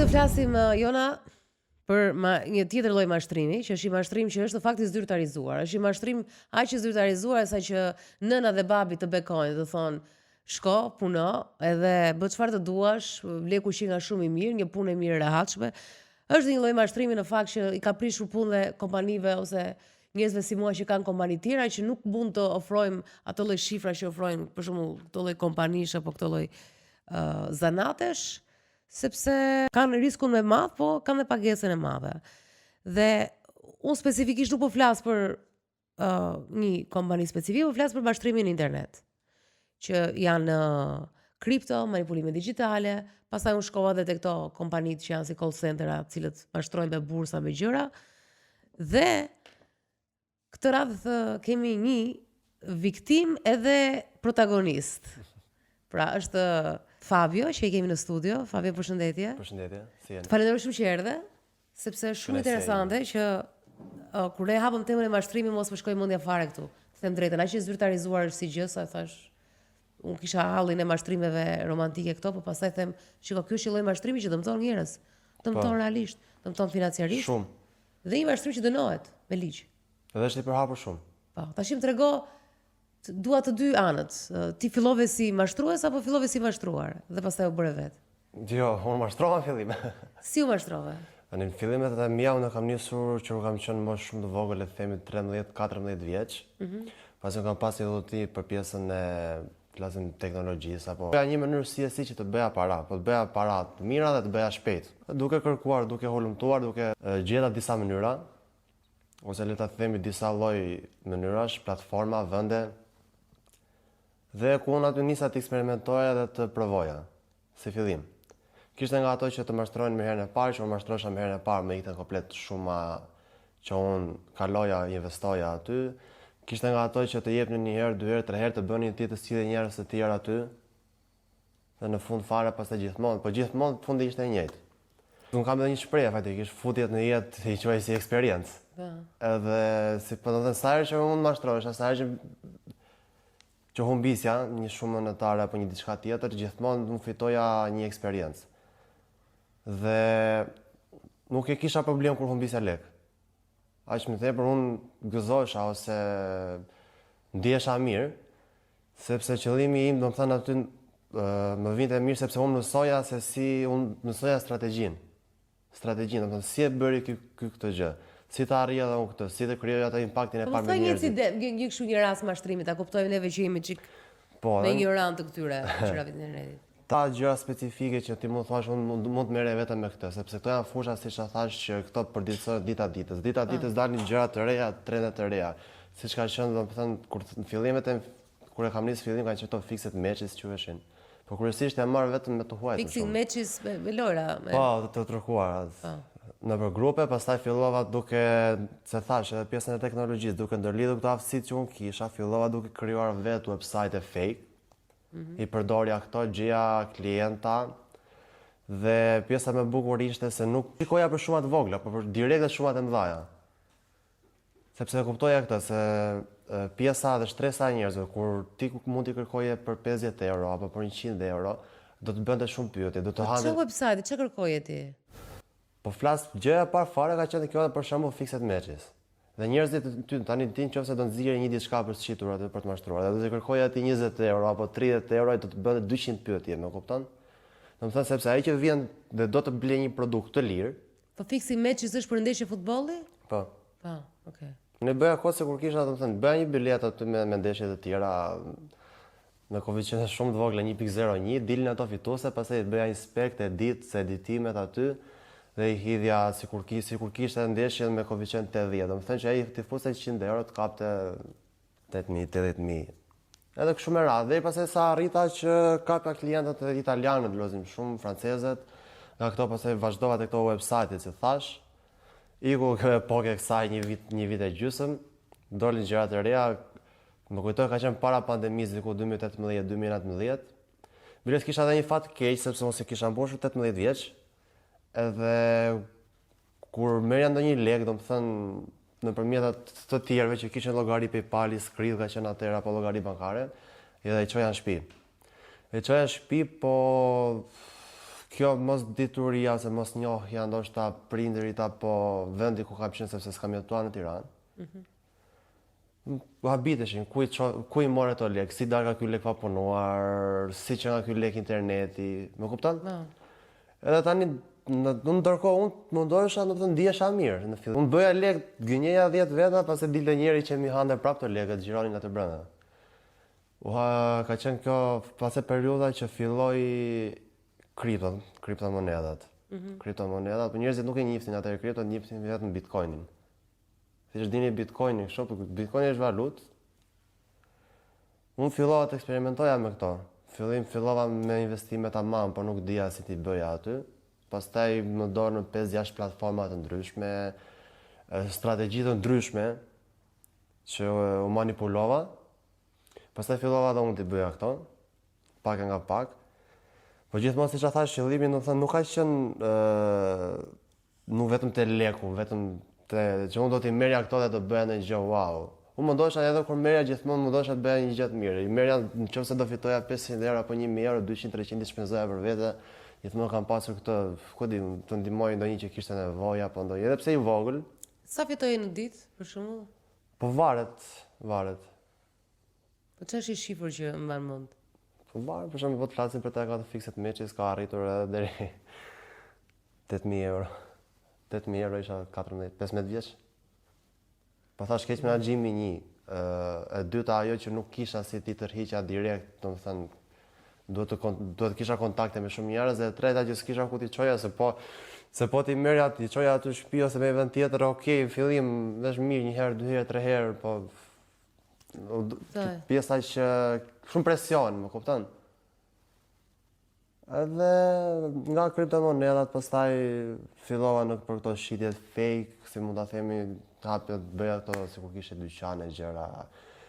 do flasim Jona për një tjetër lloj mashtrimi, që është i mashtrim që është në fakt i zyrtarizuar. Është i mashtrim aq i zyrtarizuar sa që nëna dhe babi të bekojnë, të thonë shko, puno, edhe bë çfarë të duash, ble kuzhina shumë i mirë, një punë e mirë e rehatshme. Është një lloj mashtrimi në fakt që i ka prishur punën kompanive ose njerëzve si mua që kanë kompani tjera që nuk mund të ofrojmë ato lloj shifra që ofrojnë për shembull këto lloj kompanish apo këto lloj zanatesh, sepse kanë riskun më madh, po kanë dhe pagesën e madhe. Dhe unë specifikisht nuk po flas për një kompani specifike, po flas për mashtrimin në internet, që janë kripto, manipulime digjitale, pastaj unë shkova edhe te këto kompanitë që janë si call centera, të cilët mashtrojnë me bursa me gjëra. Dhe këtë radhë kemi një viktim edhe protagonist. Pra është Fabio, që i kemi në studio. Fabio, përshëndetje. Përshëndetje, si jeni? Falenderoj shumë që erdhe, sepse është shumë interesante që kur ne hapëm temën e mashtrimit mos më shkoi mendja fare këtu. Të them drejtën, aq e zyrtarizuar si gjë sa thash, unë kisha hallin e mashtrimeve romantike këto, por pastaj them, shiko, ky është një lloj mashtrimi që dëmton njerëz. Dëmton realisht, dëmton financiarisht. Shumë. Dhe një mashtrim që dënohet me ligj. Edhe është i përhapur shumë. Po, tashim trego dua të dy anët. Ti fillove si mashtrues apo fillove si mashtruar dhe pastaj u bëre vet? Jo, unë mashtrova në fillim. Si u mashtrove? Në fillimet e mia unë kam nisur që kam qenë më shumë të vogël, le të themi 13-14 vjeç. Pasi kam pasur idhëti për pjesën e flasim teknologjisë apo bëja një mënyrë si që të bëja para, po të bëja para të mira dhe të bëja shpejt. Duke kërkuar, duke holumtuar, duke gjeta disa mënyra, ose le ta themi disa lloj mënyrash, platforma, vende. Dhe ku unë aty nisa të eksperimentoja dhe të provoja, si fillim. Kishte nga ato që të mashtrojnë me herën e parë, që unë mashtrosha me herën e parë me ikën komplet shuma që unë kaloja, investoja aty. Kishte nga ato që të jepnin një herë, 2 herë, 3 herë të bënin ti të sillen njerëz të tjerë aty. Dhe në fund fare pastaj gjithmonë fundi ishte i njëjtë. Unë kam edhe një shprehje faktikisht, futjet në jetë i quaj si eksperiencë. Edhe si po të thënë sa herë që unë mashtrohesha, sa herë që humbisja një shumë monetare apo një diçka tjetër, gjithmonë unë fitoja një eksperiencë. Dhe nuk e kisha problem kur humbisja lek. Aq më tepër unë gëzohesha ose ndihesha mirë, sepse qëllimi im, domethënë aty më vinte mirë sepse unë mësoja se si unë mësoja strategjinë. Domethënë si e bëri ky këtë gjë. Si të arrija dhe unë këtë, si të kryoj atë impaktin e parë me njerëzit. Një kështu një rast mashtrimit, ta kuptojmë neve që jemi çik me ignorant të këtyre gjërave të internetit. Ta gjëra specifike që ti mund thash unë mund të merrej vetëm me këtë, sepse këto janë fusha siç thash që këto përditësohen dita ditës. Dita ditës dalin gjëra të reja, trende të reja. Siç ka qenë domethënë kur në fillimet kur e kam nisë fillim kanë qenë fixed matches quheshin. Po kryesisht e marr vetëm me të huajtur. Fixed matches me lojra. Po, të trokuara. Në për grupe, pastaj fillova duke, se thash, edhe pjesën e teknologjisë, duke ndërlidhur këto aftësitë që unë kisha, fillova duke krijuar vetë website fake. I përdorja këto, gjeja klienta dhe pjesa më e bukur ishte se nuk shikoja për shumat vogla, por për direkt shumat e mëdha. Sepse kuptoja këtë se pjesa dhe shtresa e njerëzve kur ti mund t'i kërkoje për 50 euro apo për 100 euro, do të bënte shumë pyetje, do të hante. Çfarë website, çfarë kërkoje ti? Po flas, gjëja e parë fare ka qenë kjo për shembull fixed matches. Dhe njerëzit tani ti nëse do nxjerrë një diçka për të shitur atë për të mashtruar, do të kërkojë aty 20 euro apo 30 euro do të bënte 200 pyetje, më kupton? Domethënë sepse ai që vjen dhe do të blej një produkt të lirë. Po fixed matches është për ndeshje futbolli? Po. Po, okay. Ne bëja kohë se kur kisha domethënë bëja një biletë aty me ndeshje të tjera me koeficiente shumë të vogla 1.01, dilnin ato fituese, pastaj bëja inspekt editimet aty. Dhe i hidhja sikur kishte ndeshjen me koeficient 80. Domethënë që ai tifuzte 100 euro të kapte 8.000-80.000. Edhe kështu me radhë, dhe pastaj sa arrita që kapja klientët italianët, lozim shumë, francezët, nga këto pastaj vazhdova te këto website-et që thash. Iku epokë e kësaj një vit e gjysmë, dolin gjëra të reja. Më kujtoj ka qenë para pandemisë, diku 2018-2019. Biles kisha edhe një fat keq sepse mos e kisha mbushur 18 vjeç. Edhe kur merja ndonjë lek, domethënë nëpërmjet të tjerëve që kishin llogari PayPal, Skrill ka qenë atëherë apo llogari bankare, edhe e çoja në shtëpi. E çoja në shtëpi, po kjo mos dituria ose mos njohja ndoshta prindërit apo vendi ku kam qenë sepse s'kam jetuar në Tiranë. Habiteshin, ku i more ato lek, si dalga ky lek pa punuar, si që nga ky lek interneti, më kupton? Edhe tani ndërkohë unë mundohesha do të ndihesha mirë në fillim. Unë bëja lek, gënjeja 10 veta, pastaj dilte njëri që mi hante prapë të lekët, xhironin atë brenda. Ka qenë kjo pas e periudha që filloi kriptomonedat. Kriptomonedat, por njerëzit nuk e njihnin atë kripto, njihnin vetëm Bitcoinin. Siç dini Bitcoini, Bitcoini është valutë. Unë fillova të eksperimentoja me këto. Fillova me investime tamam, por nuk dija si t'i bëja aty. Pastaj më dorë në 5-6 platforma të ndryshme, strategji të ndryshme që u manipulova. Pastaj fillova edhe unë t'i bëja këto, pak nga pak. Po gjithmonë siç thash, qëllimi do të thënë nuk ka qenë nuk vetëm te leku, vetëm që unë do t'i merja këto dhe të bëja në gjë wow. Unë mundohesha edhe kur merja gjithmonë mundohesha të bëja një gjë të mirë. I merja nëse do fitoja 500 euro apo 1000 euro, 200-300 i shpenzoja për vete. Gjithmonë kam pasur këtë, ku di, të ndihmoj ndonjë që kishte nevojë apo ndonjë, edhe pse i vogël. Sa fitoje në ditë, për shembull? Po varet. Po ç'është i shifur që mban mend? Po varet, për shembull, po të flasim për të ka të fikset meçis, ka arritur edhe deri 8000 euro. 8000 euro isha 15 vjeç. Po thash keq menaxhimi 1. E dyta ajo që nuk kisha si ti tërhiqja direkt, domethënë duhet të kisha kontakte me shumë njerëz, dhe e treta që s'kisha ku t'i çoja se po ti merja ti çoja aty në shtëpi ose me vend tjetër, okay, fillim vesh mirë 1 herë, 2 herë, 3 herë, po pjesa që shumë presion, më kupton? Edhe nga kriptomonedat pastaj fillova në për këto shitjet fake, si mund ta themi, hapja të bëja këto sikur kishte dyqane gjëra.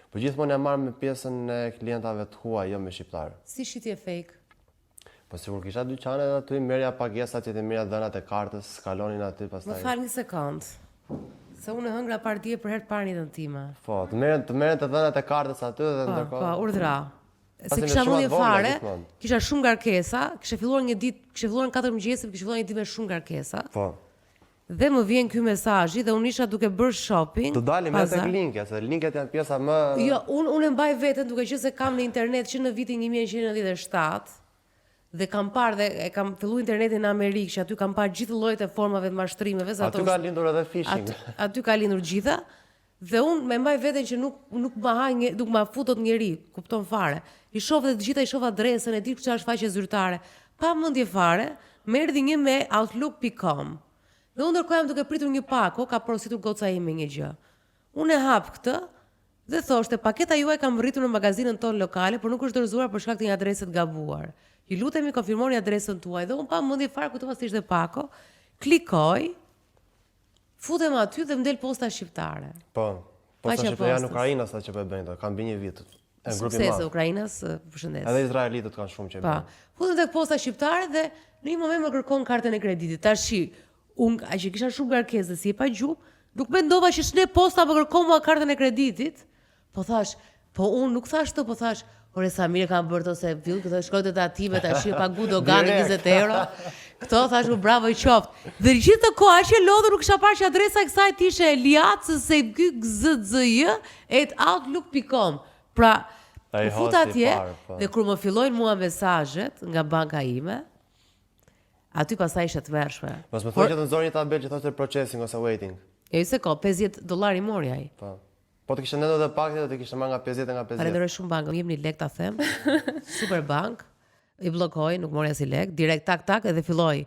Po gjithmonë e marr me pjesën e klientave të huaj, jo me shqiptar. Si shitje fake? Po sikur kisha dyqane edhe aty merja pagesat që të merja dhënat e kartës, skalonin aty pastaj. Më fal një sekond. Se unë hëngra partije për herë të parë në jetën time. Po, të merren të dhënat e kartës aty dhe ndërkohë. Po, urdhra. Se kisha mundje fare, kisha shumë ngarkesa, kisha filluar në 4 mëngjesit, kisha filluar një ditë me shumë ngarkesa. Po. Dhe më vjen ky mesazhi dhe unë isha duke bërë shopping. Të dalim me tek linket, se linket janë pjesa më. Jo, unë e mbaj veten duke qenë se kam në internet që në vitin 1997 dhe kam parë dhe e kam filluar internetin në Amerikë, që aty kam parë gjithë llojet e formave të mashtrimeve, aty ka lindur edhe phishing. Aty ka lindur gjitha. Dhe unë me mbaj veten që nuk ma futot njeri, kupton fare. I shoh dhe të gjitha, i shoh adresën, e di çfarë është faqe zyrtare. Pa mendje fare, më erdhi një me outlook.com. Dhe unë ndërkohë jam duke pritur një pako, ka porositur goca ime një gjë. Unë e hap këtë dhe thoshte paketa juaj kam rritur në magazinën tonë lokale, por nuk është dorëzuar për shkak të një adrese të gabuar. Ju lutemi konfirmoni adresën tuaj. Dhe unë pa mendje fare kujtova se ishte pako, klikoj, futem aty dhe më del posta shqiptare. Po, posta shqiptare në Ukrainë sa që po e bëjnë, kanë bërë një vit. Suksese Ukrainës, përshëndes. Edhe izraelitët kanë shumë që e bëjnë. Futem tek posta shqiptare dhe në një moment më kërkon kartën e kreditit. Tashi, unë që kisha shumë ngarkesë si e pa gjuhë, nuk mendova që shne posta më kërkon mua kartën e kreditit. Po thash, po unë nuk thash të, po thash, ore sa mirë kam bërë to se vill këto shkojtë të atime tash pagu dogani 20 euro. Këto thash u bravo i qoftë. Dhe gjithë të kohë aq e lodhur nuk kisha parë që adresa e kësaj ishte eliaczzy@outlook.com. Pra, u fut atje dhe kur më fillojnë mua mesazhet nga banka ime, aty pastaj ishte të mërshme. Mos më thuaj që të nxorë një tabelë që thoshte processing ose waiting. Jo se ko, $50 mori ai. Po. Po të kishte ndodhur edhe pak do të kishte marrë nga 50 nga 50. Falenderoj shumë bankën, më jepni lek ta them. Super bank. I bllokoi, nuk mori as i lek, direkt tak edhe filloi.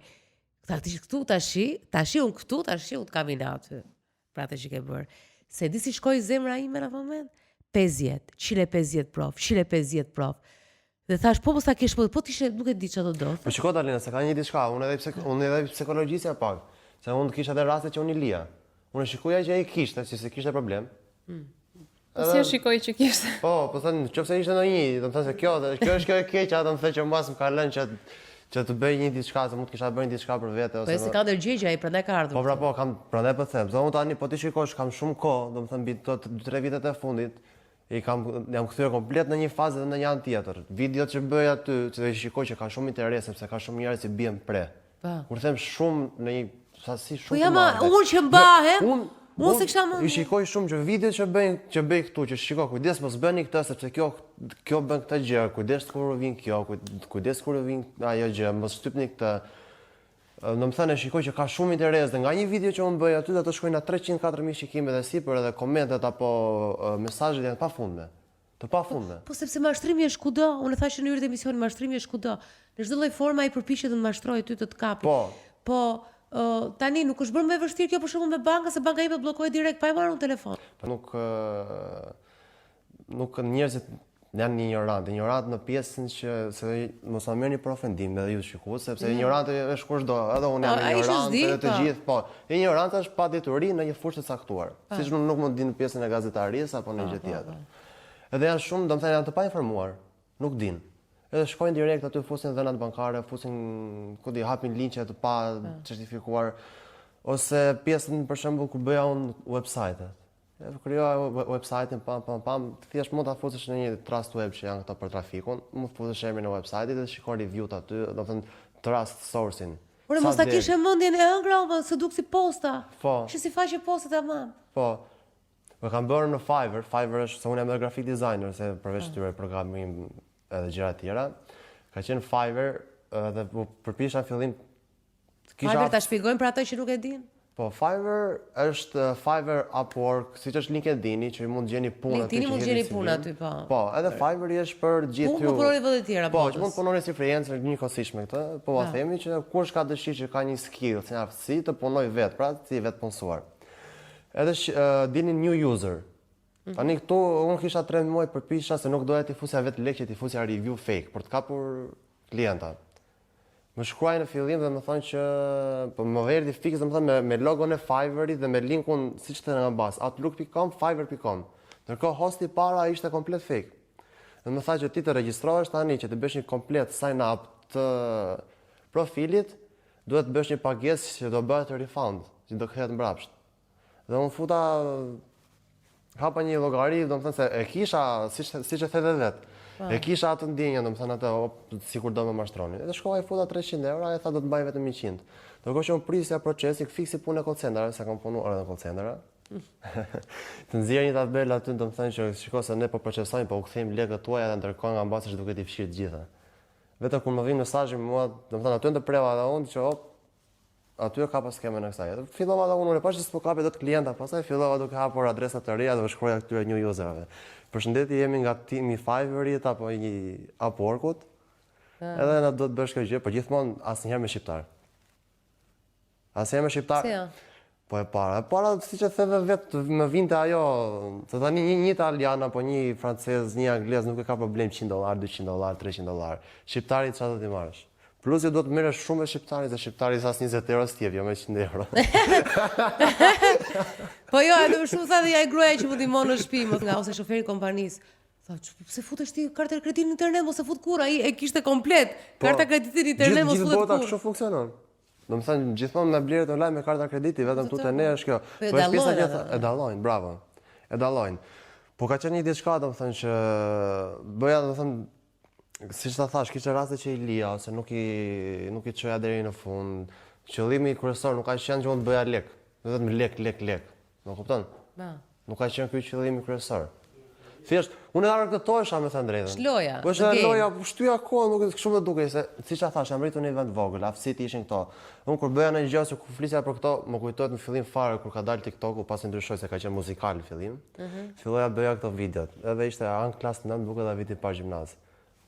Këtu tashi un këtu tashi u të kam ina aty. Pra atë që ke bër. Se di si shkoi zemra ime në atë moment? 50, 150 prof, 150 prof. Dhe thash po sa kesh po tishe nuk e di çfarë do. Po shikoj Alina, se ka një diçka, unë edhe psikologjisja pak. Se unë kisha edhe raste që unë i lija. Unë shikoja që ai kishte, se kishte problem. Si e shikoj që kishte? Po thënë, nëse ishte ndonjë, do të thënë se kjo është kjo e keqja, do të thënë që mbas më ka lënë që të bëj një diçka, se mund të kisha bërë një diçka për vete ose. Po se ka ndërgjegje ai, prandaj ka ardhur. Po, prandaj po them. Unë tani po ti shikosh kam shumë kohë, do të thënë mbi 2-3 vitet e fundit, jam kthyer komplet në një fazë dhe në një anë tjetër. Videot që bëj aty, që e shikoj që ka shumë interes sepse ka shumë njerëz që bien pre. Kur them shumë në një sasi shumë. Po jam unë që mbahem. Unë se kisha I shikoj shumë që videot që bëj këtu, që shikoj, kujdes mos bëni këtë sepse kjo bën këtë gjë, kujdes kur vin kjo, kujdes kur vin ajo gjë, mos shtypni këtë. Në më thënë e shikoj që ka shumë interes dhe nga një video që unë bëj aty dhe të shkojnë na 300-400.000 shikime dhe sipër edhe komentet apo mesazhet janë pafundme. Të pafundme. Po sepse mashtrimi është kudo, unë e thashë në hyrje të emisionit, mashtrimi është kudo. Në çdo lloj forma ai përpiqet të mashtrojë ty të kapi. Po tani nuk është bërë më e vështirë kjo për shembull me banka, se banka ime bllokoi direkt pa e marrë në telefon. Nuk njerëzit janë ignorant në pjesën që se mos ma merrni për ofendim edhe ju shikues, sepse ignorant është kushdo, edhe unë jam ignorant, edhe të gjithë, po. Ignorant është pa dituri në një fushë të caktuar. Siç nuk mund di në pjesën e gazetarisë apo në gjë tjetër. Edhe janë shumë, domethënë janë të pa informuar, nuk din. Edhe shkojnë direkt aty, fusin dhënat bankare, fusin hapin linqe të pa certifikuar, ose pjesën për shembull kur bëja unë website-et. Krijoja website-in, thjesht mund ta fusësh në një trust web që janë këto për trafikun, mund fusësh emrin e website-it dhe shikon review-t aty, do të thënë trust sourcing. Por mos ta kishe mendjen e ëngra, se duk si posta. Po. Që si faqe posta tamam. Po. Më kam bërë në Fiverr. Fiverr është se unë jam graphic designer, se përveç këtyre programim edhe gjëra tjera. Ka qenë Fiverr dhe përpisha në fillim Fiverr ta shpjegojmë për ato që nuk e dinë. Po, Fiverr është Fiverr Upwork, siç është LinkedIn, që mund të gjeni punë aty. LinkedIn mund të gjeni punë aty, po. Po, edhe Fiverr është për gjithë ju. Po punoni vende të tjera. Po, që mund të punoni si freelancer njëkohësisht me këtë, po a themi që kush ka dëshirë që ka një skill, një aftësi të punoj vetë, pra si vetë punësuar. Edhe dini new user. Tani këtu unë kisha 3 muaj përpisha se nuk doja t'i fusja vetë lekë, t'i fusja review fake për të kapur klienta. Më shkruaj në fillim dhe më thonë që po më erdhi fiks domethënë me logon e Fiverrit dhe me linkun siç të nga bas, outlook.com, fiverr.com. Ndërkohë hosti i para ishte komplet fake. Dhe më tha që ti të regjistrohesh tani që të bësh një komplet sign up të profilit, duhet të bësh një pagesë që do bëhet refund, që do kthehet mbrapsht. Dhe unë futa hapa një llogari, domethënë se e kisha siç e the vetë. E kisha atë ndjenjë, domethënë atë sikur do më mashtroni. Edhe shkova i futa 300 euro, ai tha do të mbaj vetëm 100. Ndërkohë që unë prisja procesin, fiksi punë në call center, se kam punuar në call center. Të nxjerr një tabelë aty, domethënë që shikoj se ne po procesojmë, po u kthejmë lekët tuaja dhe ndërkohë nga mbasësh duke i fshirë të gjitha. Vetëm kur më vin mesazhi mua, domethënë aty ndërpreva edhe unë që aty ka pas skemën e kësaj. Fillova edhe unë, pas që s'po kapë dot klienta, pastaj fillova duke hapur adresa të reja dhe shkruaja këtyre new userëve. Përshëndetje, jemi nga timi Fiverrit apo një Upworkut. Edhe na do të bësh kjo gjë, por gjithmonë asnjëherë me shqiptar. Asnjëherë me shqiptar. Po e para. Para siç e theve vetë më vinte ajo, se tani një italian apo një francez, një anglez nuk e ka problem $100, $200, $300. Shqiptari çfarë do t'i marrësh? Plus do të merresh shumë me shqiptarit, dhe shqiptari as 20 euro stjep, jo me 100 euro. Po jo, edhe shumë tha dhe ja i gruaja që më ndihmon në shtëpi, mos nga ose shoferi i kompanisë. Tha, pse futesh ti kartën e kreditit në internet, mos e fut kurrë, ai e kishte komplet. Karta kreditit në internet mos futet kurrë. Gjithë bota kështu funksionon. Domethënë gjithmonë me blerët online me karta krediti, vetëm tu te ne është kjo. Po është pjesa që e dallojnë, bravo. E dallojnë. Po ka qenë një diçka domethënë që bëja domethënë siç ta thash, kishte raste që i lija ose nuk i çoja deri në fund. Qëllimi kryesor nuk ka qenë që unë të bëja lek, vetëm lek. Më kupton? Nuk ka qenë ky qëllimi kryesor. Thjesht, unë e argëtohesha me thënë drejtën. Shloja. Po është loja, shtyja kohë, nuk shumë të dukej se siç ta thash, jam rritur në një vend vogël, aftësitë ishin këto. Unë kur bëja në një gjë ose kur flisja për këto, më kujtohet në fillim fare kur ka dalë TikToku, pasi ndryshoi se ka qenë muzikal në fillim. Filloja bëja këto videot. Edhe ishte an klasë 9, duket edhe viti pa gjimnaz.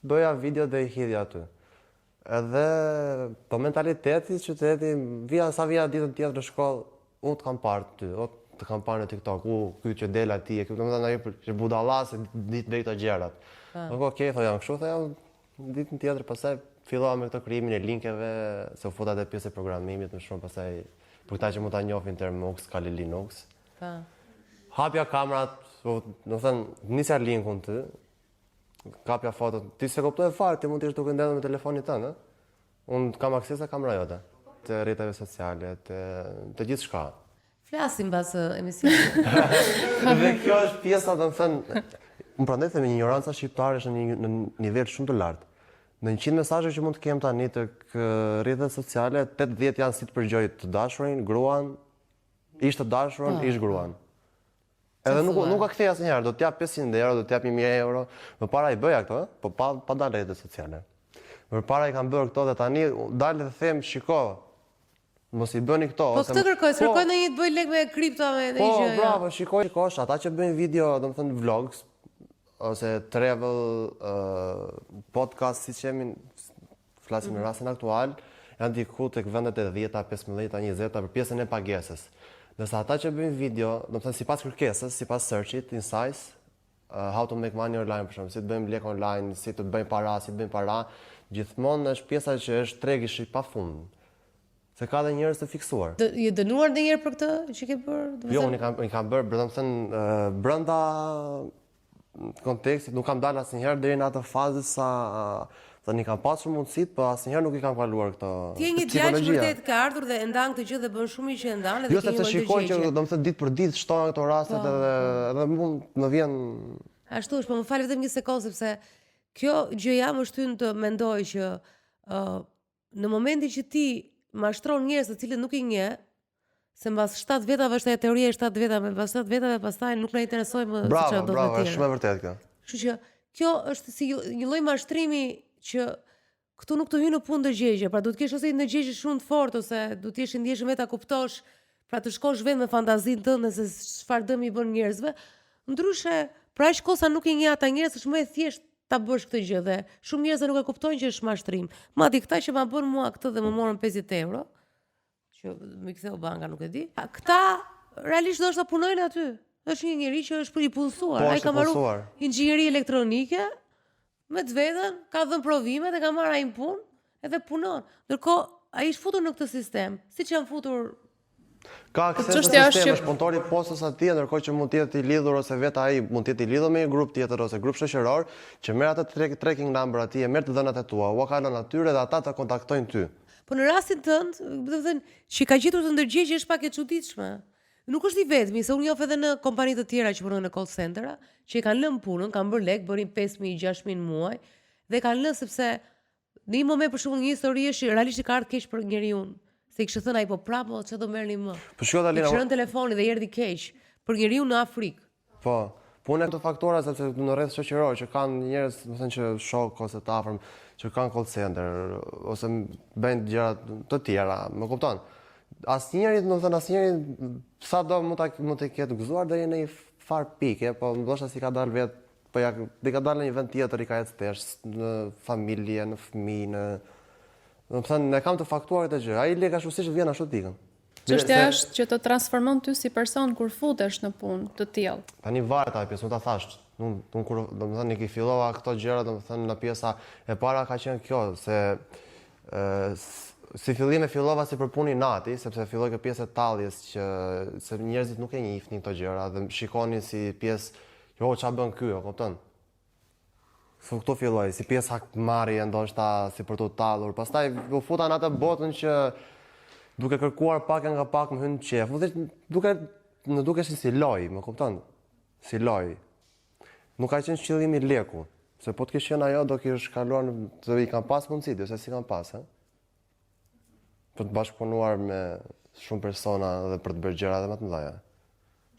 Bëja video dhe i hidhja aty. Edhe po mentaliteti qyteti, sa vija ditën tjetër në shkollë, unë të kam parë ty, të kam parë në TikTok, ky që del aty, ky domethënë ai që budalla se ditë bëj këto gjërat. Okej, thoya kështu, thoya ditën tjetër pastaj fillova me këtë krijimin e linkeve, se u futa te pjesë e programimit më shumë pastaj për këta që mund ta njohin Termux, Kali Linux. Hapja kamerat, domethënë nisja linkun ty. Kapja fotot, ti se kuptoj fare, ti mund të jesh duke ndetur me telefonin tënd, ë? Unë kam akses te kamera jote, te rrjeteve sociale, te gjithçka. Flasim pas emisionit. Dhe kjo është pjesa, domethënë, Unë prandaj them ignoranca shqiptare është në nivel shumë të lartë. Në 100 mesazhe që mund të kem tani tek rrjetet sociale, 80 janë si të përgjoj të dashurin, gruan, ish të dashurën, ish gruan. Edhe nuk ka kthej asnjëherë, do t'jap 500 euro, do t'jap 1000 euro. Përpara i bëja këto, po pa dalë rrjetet sociale. Përpara i kam bërë këto dhe tani dalë dhe them, shiko, mos i bëni këto. Po këtë kërkoj në një të bëj lek me kripto me një gjë. Po, bravo, shikosh, ata që bëjnë video, domethënë vlogs, ose travel, podcast, si që jemi, flasim në rastin aktual, janë diku tek vendet e 10, 15, 20 për pjesën e pagesës. Nëse ata që bëjnë video, domethënë sipas kërkesës, sipas searchit, insights, how to make money online, për shembull, si të bëjmë lek online, si të bëjmë para, gjithmonë është pjesa që është tregi i pafund. Se ka dhe njerëz të fiksuar. Je dënuar ndonjëherë për këtë që ke bërë? Jo, unë kam bërë, domethënë brenda kontekstit, nuk kam dalë asnjëherë deri në atë fazë sa tani kam pasur mundësitë, por asnjëherë nuk i kam kaluar këto. Ti je një djalë që vërtet ka ardhur dhe e ndan këtë gjë dhe bën shumë që e ndan edhe jo, sepse shikoj që domethënë ditë për ditë shtohen këto rastet edhe mund më vjen. Ashtu është, po më fal vetëm një sekondë sepse kjo gjëja më shtyn të mendoj që në momentin që ti mashtron njerëz të cilët nuk i njeh, se mbas 7 vitave është e teoria e 7 vitave, mbas 7 vitave pastaj nuk na interesoj më se çfarë do të thotë. Bravo, është shumë e vërtetë kjo. Kështu që kjo është si një lloj mashtrimi që këtu nuk të hyn në punë ndërgjegje, pra duhet të kesh ose një ndërgjegje shumë të fortë ose duhet të jesh i ndjeshëm vetë ta kuptosh, pra të shkosh vetë me fantazinë tënde se çfarë dëm i bën njerëzve. Ndryshe, pra aq kosa nuk i njeh ata njerëz, është më e thjeshtë ta bësh këtë gjë dhe shumë njerëz nuk e kuptojnë që është mashtrim. Madje këta që ma bën mua këtë dhe më morën 50 euro, që më ktheu banka, nuk e di. Këta realisht do të punojnë aty. Është një njerëz që është për i punësuar. Ai ka marrë inxhinieri elektronike me të vetën, ka dhënë provime dhe ka marrë ai punë edhe punon. Ndërkohë ai është futur në këtë sistem, siç janë futur. Ka akses në sistem, është punëtori i postës atij, ndërkohë që mund të jetë i lidhur ose vetë ai mund të jetë i lidhur me një grup tjetër ose grup shoqëror që merr atë tracking number atij, merr të dhënat e tua, u ka lënë atyre dhe ata ta kontaktojnë ty. Po në rastin tënd, do të thënë, që ka gjetur të ndërgjegje është pak e çuditshme. Nuk është i vetmi, se unë njoh edhe në kompani të tjera që punojnë në call center-a, që i kanë lënë punën, kanë bërë lek, bërin 5.000, 6.000 muaj dhe kanë lënë sepse në një moment për shembull një histori është realisht ka ardhur keq për njeriu. Se i kishte thënë ai po prapë çfarë do merrni më. Po shkoj Alina. Kishte rënë telefoni dhe erdhi keq për njeriu në Afrikë. Po, punë këto faktora sepse në rreth shoqëror që kanë njerëz, do të thënë që shok ose të afërm që kanë call center ose bëjnë gjëra të tjera, më kupton? Asnjëri, do të thënë asnjëri sado mund të ketë gëzuar deri në një far pikë, po ndoshta si ka dalë vet, po ja ka dalë në një vend tjetër i ka ecë tesh në familje, në fëmijë, do të thënë ne kam të faktuar këtë gjë. Ai lek ashtu siç vjen ashtu tikën. Çështja është që të transformon ty si person kur futesh në punë të tillë. Tani varet ajo pjesë, unë ta thash. Unë kur do të thënë i fillova këto gjëra, do të thënë në pjesa e para ka qenë kjo se si fillim e fillova si për punë nati, sepse filloi kjo pjesë e talljes që se njerëzit nuk e njihnin këto gjëra dhe shikonin si pjesë, jo ç'a bën ky, e kupton? Këtu filloi, si pjesë hakmarrje, ndoshta si për të tallur. Pastaj u futa në atë botën që duke kërkuar pak nga pak më hyn qef. Duke si loj, më kupton? Si loj. Nuk ka qenë qëllimi leku, se po të kishte qenë ajo do kish kaluar të i kanë pas mundësitë, ose si kanë pas, për të bashkëpunuar me shumë persona dhe për të bërë gjëra edhe më të mëdha.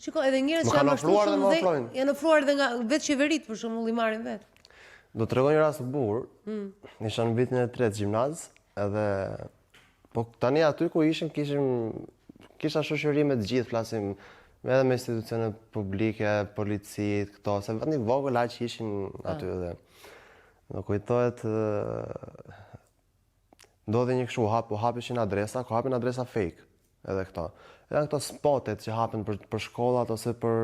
Shiko, edhe njerëz që janë ofruar edhe nga vetë qeveritë, për shembull, i marrin vetë. Do të tregoj një rast të bukur. Isha në vitin e 3 gjimnaz, edhe po tani aty ku kisha shoqëri me të gjithë, flasim edhe me institucione publike, policit, këto, se vetë një vogël aq ishin aty edhe. Do kujtohet ndodhi një kështu, hapishin adresa, ku hapin adresa fake, edhe këto. Edhe këto spotet që hapen për shkollat ose për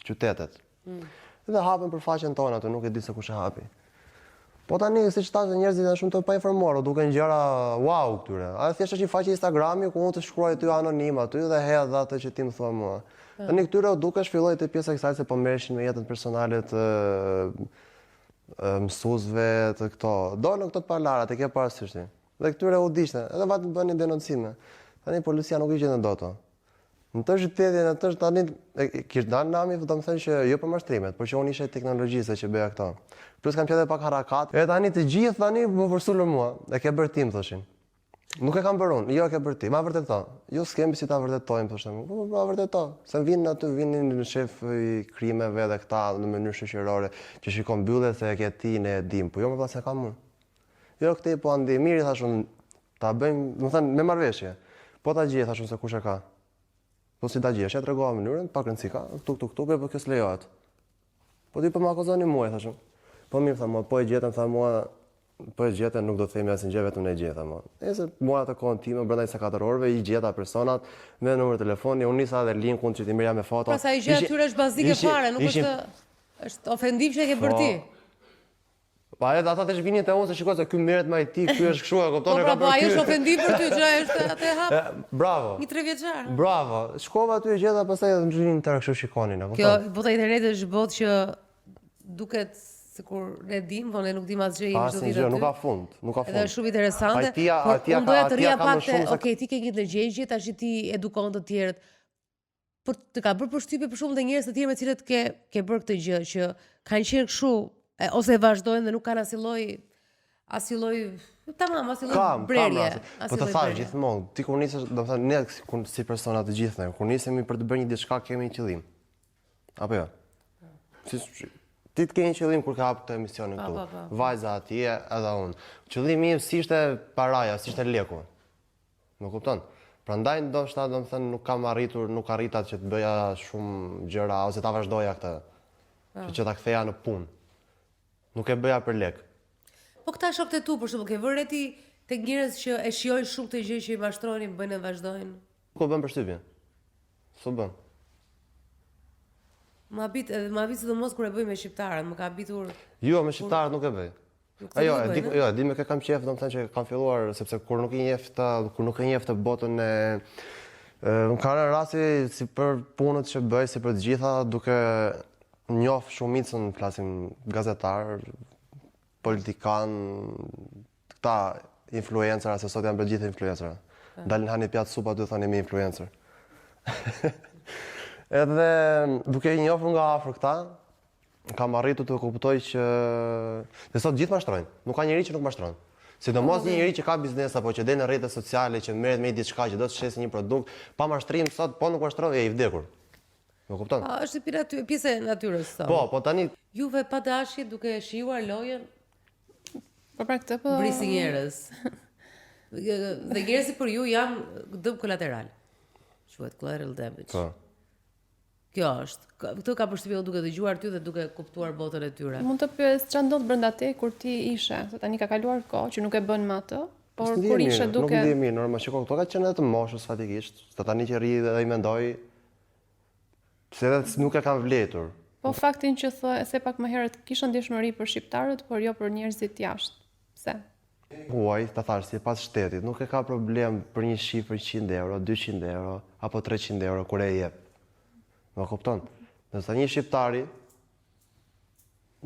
qytetet. Dhe hapen për faqen tonë atë, nuk e di se kush e hapi. Po tani, siç thashë, njerëzit janë shumë të painformuar, duken gjëra wow këtyre. A thjesht është një faqe Instagrami ku unë të shkruaj ty anonim aty dhe hedh atë që ti më thua mua. Tani këtyre dukesh filloi te pjesa e kësaj se po merreshin me jetën personale të mësuesve të këto. Dolën këto të parlarat, e ke parasysh ti. Dhe këtyre u diqte, edhe vatë bënin denoncime. Tani policia nuk i gjen dot. Në të qytetin, në të tani, kishtë dalë nami, do më thënë që jo për mashtrimet, por që unë ishe teknologjisë që bëja këto. Plus kam qede pak harakat, e tani të gjithë tani më përsullur mua, e ke bërë tim, thoshin. Nuk e kam bërë unë, jo e ke bërë ti, ma vërteto. Jo s'kemi si ta vërtetojmë, thoshin, ma vërteto. Se vinin aty, vinin në shef i krimeve dhe këta në mënyrë shoqërore, që shikon mbyllje se e ke ti në e dim, po jo më pas e kam unë. Jo këti, po andi, miri, thashun, ta bëjmë, më thënë, me marrëveshje. Po ta gjej, thashun, se kush e ka. Po si ta gjesh, ja tregova mënyrën, pak rëndësi ka, po kjo s'lejohet. Po ti po më akuzoni mua, thashun. Po mirë, tha mua, po e gjetën, tha mua, po e gjetën, nuk do të themi asnjë gjë, vetëm e gjeta mua. E se mua atë kohën time, brenda 24 orëve, i gjeta personat me numër telefoni, unë nisa edhe linkun që ti merja me foto. Pra sa i gjë atyre është bazike fare, nuk është ofendiv që e ke bërë ti. Pa edhe ata të shvinin të unë se shikoj se ky merret me IT, ky është kështu, e kupton? Po pra, po ajo është ofendiv për ty, që është atë hap. Bravo. Një 3 vjeçar. Bravo. Shkova aty e gjeta, pastaj edhe më zhvinin tërë kështu shikonin, e kupton? Kjo bota e internetit është botë që duket sikur ne dim, po ne nuk dim asgjë, jemi çdo ditë aty. Nuk ka fund, nuk ka fund. Edhe është shumë interesante. Unë doja të rria pak te, okay, ti ke një ndërgjegje, tash ti edukon të tjerët. Por të ka bërë përshtypje për shkakun të njerëz të tjerë me të cilët ke bërë këtë gjë që kanë qenë kështu ose vazhdojnë dhe nuk kanë asnjë lloj tamam, asnjë lloj brerje. Po të thash gjithmonë, ti kur nisesh, do të thënë ne si persona të gjithë ne, kur nisemi për të bërë një diçka kemi një qëllim. Apo jo? Ti të ke një qëllim kur ka hap këtë emisionin këtu. Vajza atje edhe unë. Qëllimi im si ishte paraja, si ishte leku. Më kupton? Prandaj ndoshta do të thënë nuk kam arritur, nuk arrita që të bëja shumë gjëra ose ta vazhdoja këtë. Që ta ktheja në punë. Nuk e bëja për lek. Po këta shokët e tu, për shembull, ke vënë ti tek njerëz që e shijojnë shumë këtë gjë që i mashtronin, bëjnë e vazhdojnë. Ku bën përshtypje? S'u bën. Ma habit sidomos kur e bëj me shqiptarët, më ka habitur. Jo, me shqiptarët nuk e bëj. Jo, e di me kë kam qef, domethënë që kam filluar sepse kur nuk e njeh të botën e më ka rënë rasti si për punët që bëj, si për të gjitha, duke njoh shumicën, flasim gazetar, politikan, këta influencer, se sot janë bërë gjithë influencer. Dalin hani pjatë supa aty thonë jemi influencer. Edhe duke i njohur nga afër këta, kam arritur të kuptoj që dhe sot gjithë mashtrojnë, nuk ka njeri që nuk mashtron. Sidomos një njeri që ka biznes apo që del në rrjetet sociale, që merret me diçka që do të shesë një produkt, pa mashtrim sot po nuk mashtron e i vdekur. Më kupton? Është pjesë e natyrës sot. Po tani juve pa dashje duke shijuar lojën. Po pra këtë po brisi njerëz. Dhe njerëzit për ju janë dëm kolateral. Quhet collateral damage. Po. Kjo është. Këtë ka përshtypje duke dëgjuar ty dhe duke kuptuar botën e tyre. Mund të pyes çfarë ndodh brenda te kur ti ishe, se tani ka kaluar kohë që nuk e bën më atë, por kur ishe duke. Nuk ndi mirë, normal, shikoj, këto ka qenë të moshës fatikisht, se tani që rri dhe i mendoj se edhe nuk e kam vletur. Po faktin që se pak më herët kisha ndjeshmëri për shqiptarët, por jo për njerëzit jashtë. Pse? Huaj, ta thash, si pas shtetit, nuk e ka problem për një shifër 100 euro, 200 euro, apo 300 euro kur e jep. Më kupton? Nëse një shqiptari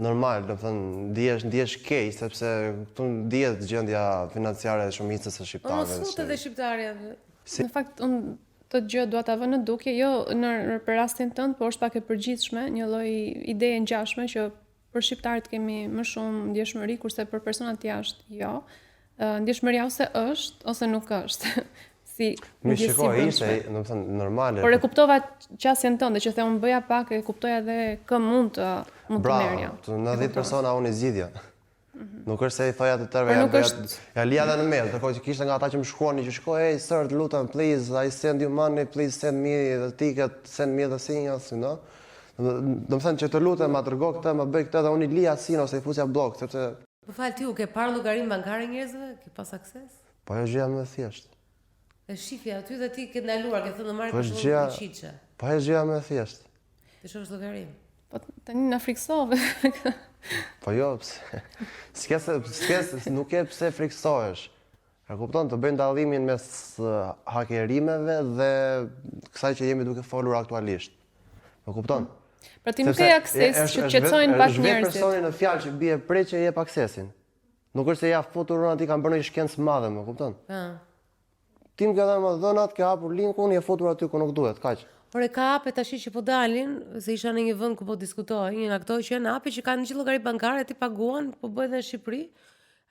normal, do të thënë, ndihesh keq sepse këtu ndihet gjendja financiare e shumicës së shqiptarëve. Mos futet edhe shqiptarja. Në fakt unë të gjë dua ta vë në dukje, jo për rastin tënd, por është pak e përgjithshme, një lloj ideje ngjashme që për shqiptarët kemi më shumë ndjeshmëri kurse për personat jashtë jo. Ndjeshmëria ose është ose nuk është. Si ndjesi ishte, do të thënë, normale. Por e kuptova qasjen tënde që the unë bëja pak e kuptoja edhe kë mund të merja. Bravo, 90 persona unë i zgjidhja. Nuk është se i thoja të tërve, ja lija dhe në mail, tërkoj që kishte nga ata që më shkruani, që shkoj, hey sir, lutem, please, I send you money, please send me the ticket, send me the signals, you know? Do më thënë që të lutem, ma tërgo këtë, ma bëj këtë, dhe unë i lija sin ose i fusja blok, sepse... Më falë ti, u ke parë llogarinë bankare njerëzve? Ke pas akses? Po e gjëja më thjesht. E shifja aty dhe ti ke ndaluar, ke thënë marrë për gjëja... shumë qiqe. Po e gjëja më thjesht. Të shohësh llogarinë. Po tani na friksove. Po jo, nuk e pse friksohesh. E kupton, të bëjnë dallimin mes hakerimeve dhe kësaj që jemi duke folur aktualisht. E kupton? Pra ti nuk ke akses që qetësojnë pak njerëzit. Është personi në fjalë që bie prej që jep aksesin. Nuk është se ja futur unë aty kam bërë një shkencë madhe, më kupton? Ti më ke dhënë më dhënat, ke hapur linkun, je futur aty ku nuk duhet, kaq. Por e ka hape tash që po dalin, se isha në një vend ku po diskutoj, një nga këto që janë hape që kanë gjithë llogari bankare, ti paguan, po bëhet në Shqipëri.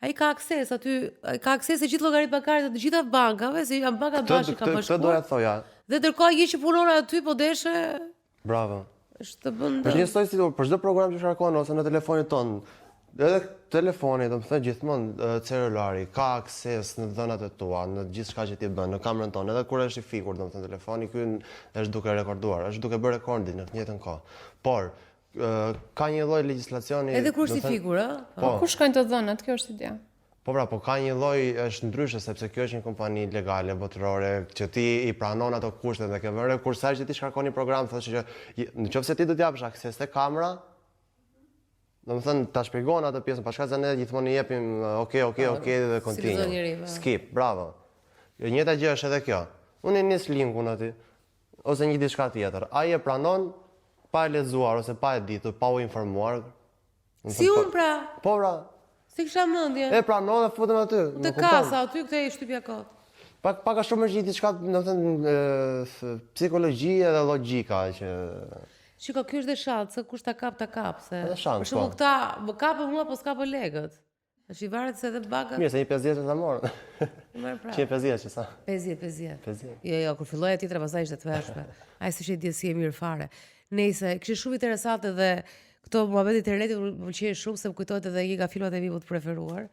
Ai ka akses aty, ka akses e gjithë llogaritë bankare të gjitha bankave, se janë banka bashkë ka bashkuar. Këtë doja të thoja. Dhe ndërkohë një që punon aty po deshe Bravo. është të bën. Është njësoj si për çdo program që shkarkon ose në telefonin ton. Edhe telefoni, domethënë gjithmonë celulari ka akses në dhënat e tua, në gjithçka që ti bën, në kamerën tonë, edhe kur është i fikur, domethënë telefoni ky është duke rekorduar, është duke bërë rekordin në të njëjtën kohë. Por ka një lloj legjislacioni. Edhe kur është i fikur, ë? Po. Ku shkojnë të dhënat? Kjo është ideja. Po pra, po ka një lloj është ndryshe sepse kjo është një kompani legale botërore që ti i pranon ato kushtet dhe ke vënë kur sa që ti shkarkon një program thoshë që nëse ti do të japësh akses te kamera, domethënë ta shpjegon atë pjesën, pa shkak se ne gjithmonë i jepim okay dhe continue. Skip, bravo. Jo njëjta gjë është edhe kjo. Unë nis linkun aty ose një diçka tjetër. Ai e pranon pa e lexuar ose pa e ditur, pa u informuar. Si unë pra? Po pra. Si kisha mendje. E pranon dhe futem aty. Te kasa aty këtë shtypja kot. Pak a shumë është një diçka, domethënë psikologjia dhe logjika që Shiko, ky është dhe shans, se kush ta kap se. Edhe shans, për shembull këta më kapën mua po s'kapën legët. Tash i varet se edhe banka. Mirë, se një 50 ta morën. Merr pra. 150 që sa? 50. Jo, kur filloi e tjetra pastaj ishte të vëshme. Ai s'ishte di si e mirë fare. Nëse kishte shumë interesante dhe këto muhabet internetit më pëlqej shumë se më kujtohet edhe një nga filmat e mi më të preferuar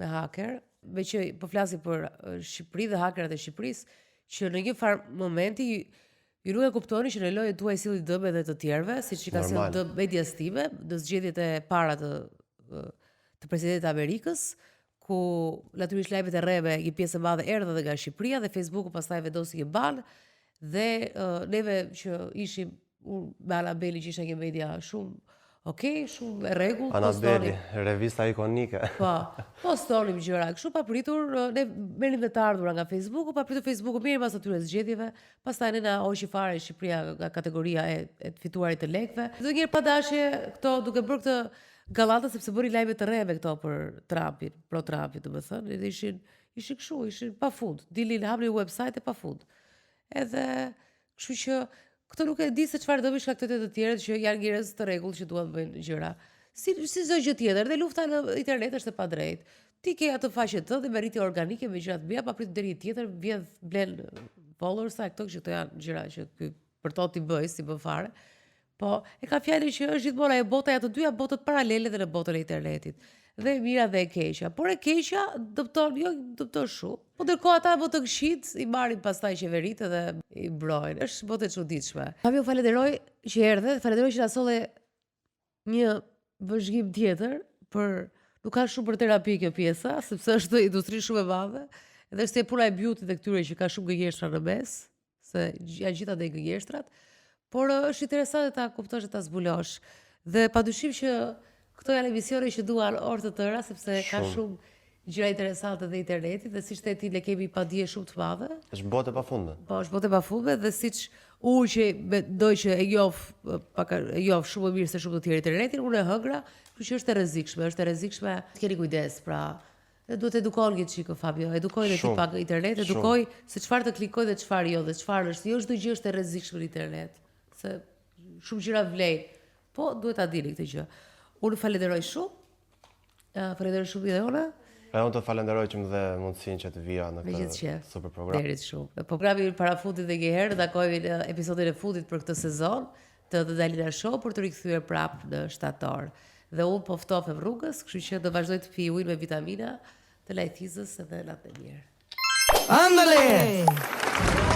me haker, me që po flasim për Shqipëri dhe hakerat e Shqipërisë, që në një farë momenti ju nuk e kuptoni që në lojën tuaj silli dëme dhe të tjerëve, siç i ka sjellë dëm medias time, në zgjedhjet e para të presidentit të Amerikës, ku natyrisht lajmet e rreme një pjesë e madhe erdhën edhe nga Shqipëria dhe Facebooku pastaj vendosi një ban dhe neve që ishim me Anabeli që isha një media shumë shumë e rregull. Anabeli, revista ikonike. Po stonim gjëra kështu papritur, ne merrim me të ardhura nga Facebooku, papritur Facebooku merrim pas atyre zgjedhjeve, pastaj ne na hoqi fare Shqipëria nga kategoria e të fituarit të lekëve. Çdo njëherë pa dashje këto duke bërë këtë gallata sepse bëri lajme të rreme këto për Trumpin, pro Trumpin, domethënë, edhe ishin kështu, ishin pafund. Dilin hapnin website e pafund. Edhe kështu që këto nuk e di se çfarë do bësh shkaktet e të tjerët që janë njerëz të rregull që duan të bëjnë gjëra. Si çdo gjë tjetër, dhe lufta në internet është e padrejtë. Ti ke atë faqen tënde me rritje organike me gjëra të mira, pa pritur deri tjetër vjen blen followers këto që këto janë gjëra që ky për to ti bëj si bën fare. Po e ka fjalën që është gjithmonë ajo bota e të dyja botët paralele dhe në botën e internetit. Dhe e mira dhe e keqja. Por e keqja dëpton shumë. Po ndërkohë ata më të këqit i marrin pastaj qeveritë dhe i mbrojnë. Është botë e çuditshme. Fabio, falenderoj që erdhe, falenderoj që na solle një vëzhgim tjetër nuk ka shumë për terapi kjo pjesa, sepse është industri shumë e madhe, edhe është puna e beauty dhe këtyre që ka shumë gënjeshtra në mes, se janë gjitha dhe gënjeshtrat, por është interesante ta kuptosh dhe ta zbulosh. Dhe padyshim që këto janë emisione që duan orë të tëra, sepse ka shumë gjëra interesante dhe internetit, dhe siç the ti ne kemi padije shumë të madhe. Është botë e pafundme. Po, është botë e pafundme dhe siç unë që mendoj që e njoh shumë më mirë se shumë të tjerë internetin, unë e hëngra, kështu që është e rrezikshme. Keni kujdes, pra. Dhe duhet edukohen këtë çiko Fabio, edukojnë ti pak internet, edukoj se çfarë të klikoj dhe çfarë jo, dhe çfarë është. Jo çdo gjë është e rrezikshme në internet, se shumë gjëra vlejnë. Po duhet ta dini këtë gjë. Unë falenderoj shumë. Falenderoj shumë edhe ona. Unë të falenderoj që më dhe mundësinë që të vija në këtë super program. Derit shumë. Programi para fundit dhe njëherë, takojmë në episodin e fundit për këtë sezon të The Dalina Show për të rikthyer prapë në shtator. Dhe unë po ftofem rrugës, kështu që do vazhdoj të pi ujë me vitamina të lajthizës edhe natën e mirë. Andale!